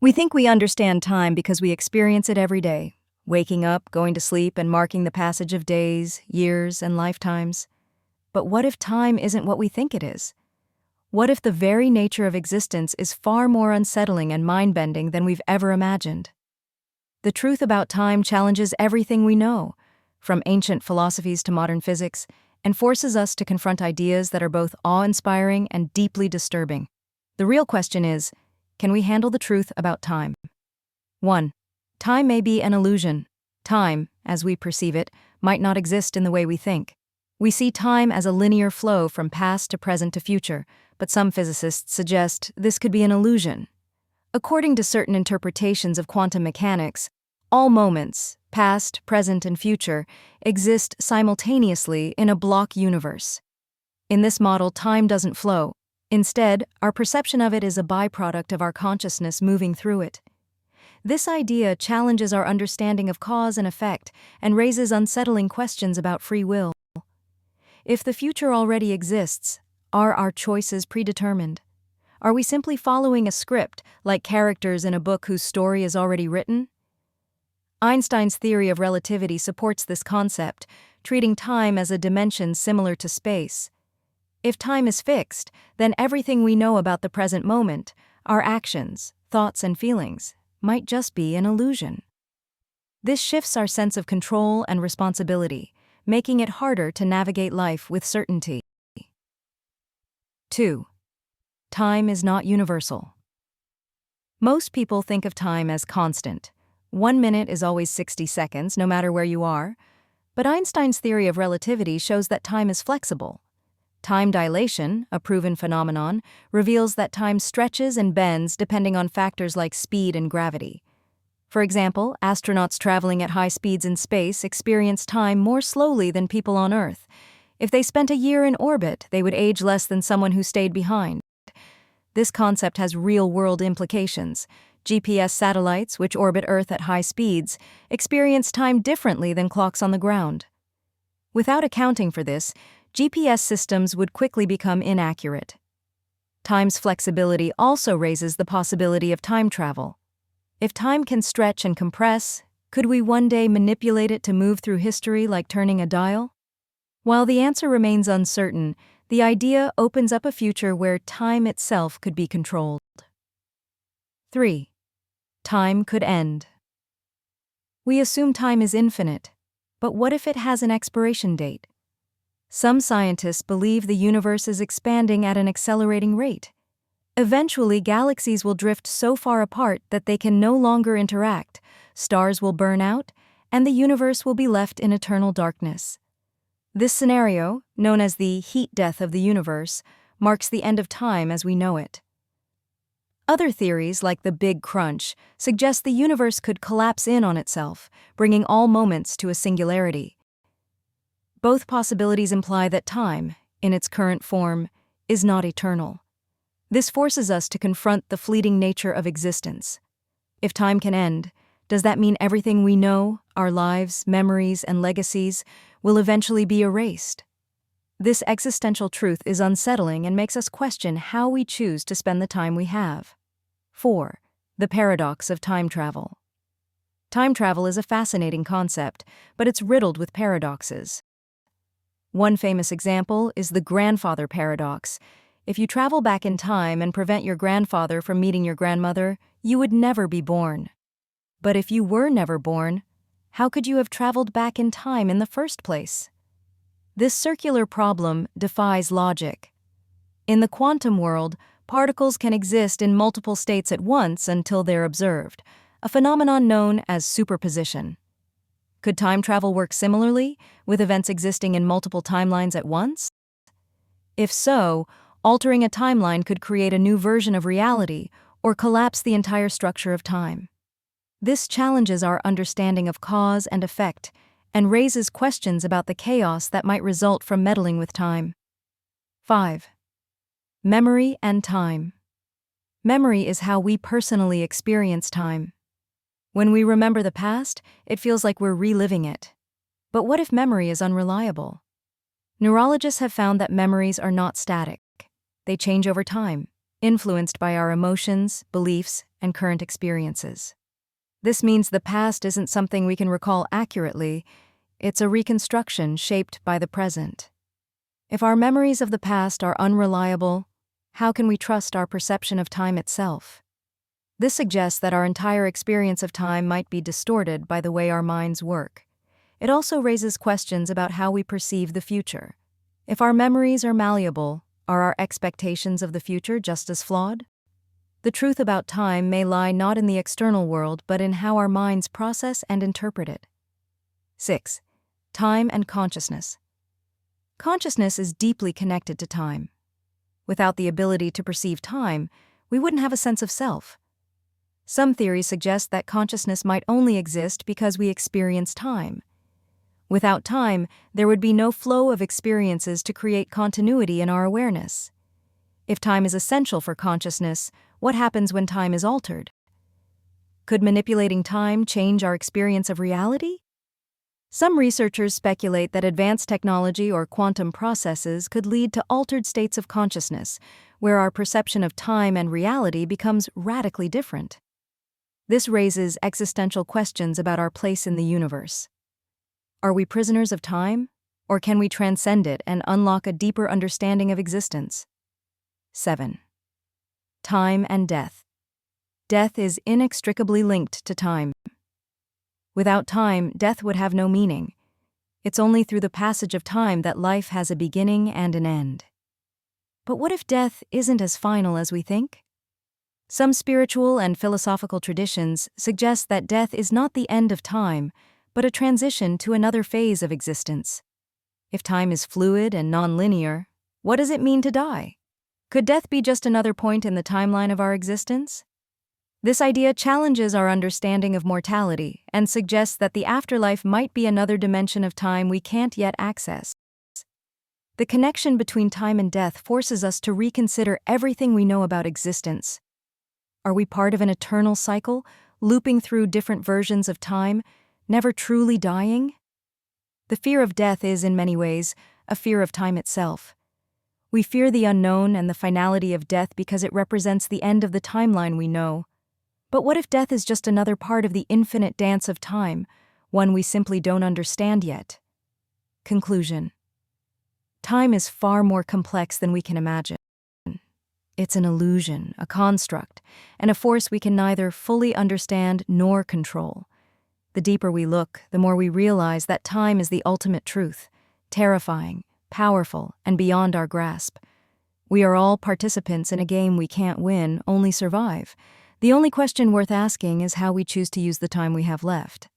We think we understand time because we experience it every day, waking up, going to sleep, and marking the passage of days, years, and lifetimes. But what if time isn't what we think it is? What if the very nature of existence is far more unsettling and mind-bending than we've ever imagined? The truth about time challenges everything we know, from ancient philosophies to modern physics, and forces us to confront ideas that are both awe-inspiring and deeply disturbing. The real question is, can we handle the truth about time? 1. Time may be an illusion. Time, as we perceive it, might not exist in the way we think. We see time as a linear flow from past to present to future, but some physicists suggest this could be an illusion. According to certain interpretations of quantum mechanics, all moments, past, present, and future, exist simultaneously in a block universe. In this model, time doesn't flow. Instead, our perception of it is a byproduct of our consciousness moving through it. This idea challenges our understanding of cause and effect and raises unsettling questions about free will. If the future already exists, are our choices predetermined? Are we simply following a script, like characters in a book whose story is already written? Einstein's theory of relativity supports this concept, treating time as a dimension similar to space. If time is fixed, then everything we know about the present moment, our actions, thoughts, and feelings, might just be an illusion. This shifts our sense of control and responsibility, making it harder to navigate life with certainty. 2. Time is not universal. Most people think of time as constant. 1 minute is always 60 seconds, no matter where you are. But Einstein's theory of relativity shows that time is flexible. Time dilation, a proven phenomenon, reveals that time stretches and bends depending on factors like speed and gravity. For example, astronauts traveling at high speeds in space experience time more slowly than people on Earth. If they spent a year in orbit, they would age less than someone who stayed behind. This concept has real-world implications. GPS satellites, which orbit Earth at high speeds, experience time differently than clocks on the ground. Without accounting for this, GPS systems would quickly become inaccurate. Time's flexibility also raises the possibility of time travel. If time can stretch and compress, could we one day manipulate it to move through history like turning a dial? While the answer remains uncertain, the idea opens up a future where time itself could be controlled. 3. Time could end. We assume time is infinite, but what if it has an expiration date? Some scientists believe the universe is expanding at an accelerating rate. Eventually, galaxies will drift so far apart that they can no longer interact, stars will burn out, and the universe will be left in eternal darkness. This scenario, known as the heat death of the universe, marks the end of time as we know it. Other theories, like the Big Crunch, suggest the universe could collapse in on itself, bringing all moments to a singularity. Both possibilities imply that time, in its current form, is not eternal. This forces us to confront the fleeting nature of existence. If time can end, does that mean everything we know, our lives, memories, and legacies, will eventually be erased? This existential truth is unsettling and makes us question how we choose to spend the time we have. 4. The paradox of time travel. Time travel is a fascinating concept, but it's riddled with paradoxes. One famous example is the grandfather paradox. If you travel back in time and prevent your grandfather from meeting your grandmother, you would never be born. But if you were never born, how could you have traveled back in time in the first place? This circular problem defies logic. In the quantum world, particles can exist in multiple states at once until they're observed, a phenomenon known as superposition. Could time travel work similarly, with events existing in multiple timelines at once? If so, altering a timeline could create a new version of reality or collapse the entire structure of time. This challenges our understanding of cause and effect and raises questions about the chaos that might result from meddling with time. 5. Memory and time. Memory is how we personally experience time. When we remember the past, it feels like we're reliving it. But what if memory is unreliable? Neurologists have found that memories are not static. They change over time, influenced by our emotions, beliefs, and current experiences. This means the past isn't something we can recall accurately, it's a reconstruction shaped by the present. If our memories of the past are unreliable, how can we trust our perception of time itself? This suggests that our entire experience of time might be distorted by the way our minds work. It also raises questions about how we perceive the future. If our memories are malleable, are our expectations of the future just as flawed? The truth about time may lie not in the external world, but in how our minds process and interpret it. 6. Time and consciousness. Consciousness is deeply connected to time. Without the ability to perceive time, we wouldn't have a sense of self. Some theories suggest that consciousness might only exist because we experience time. Without time, there would be no flow of experiences to create continuity in our awareness. If time is essential for consciousness, what happens when time is altered? Could manipulating time change our experience of reality? Some researchers speculate that advanced technology or quantum processes could lead to altered states of consciousness, where our perception of time and reality becomes radically different. This raises existential questions about our place in the universe. Are we prisoners of time, or can we transcend it and unlock a deeper understanding of existence? 7. Time and death. Death is inextricably linked to time. Without time, death would have no meaning. It's only through the passage of time that life has a beginning and an end. But what if death isn't as final as we think? Some spiritual and philosophical traditions suggest that death is not the end of time, but a transition to another phase of existence. If time is fluid and non-linear, what does it mean to die? Could death be just another point in the timeline of our existence? This idea challenges our understanding of mortality and suggests that the afterlife might be another dimension of time we can't yet access. The connection between time and death forces us to reconsider everything we know about existence. Are we part of an eternal cycle, looping through different versions of time, never truly dying? The fear of death is, in many ways, a fear of time itself. We fear the unknown and the finality of death because it represents the end of the timeline we know. But what if death is just another part of the infinite dance of time, one we simply don't understand yet? Conclusion. Time is far more complex than we can imagine. It's an illusion, a construct, and a force we can neither fully understand nor control. The deeper we look, the more we realize that time is the ultimate truth, terrifying, powerful, and beyond our grasp. We are all participants in a game we can't win, only survive. The only question worth asking is how we choose to use the time we have left.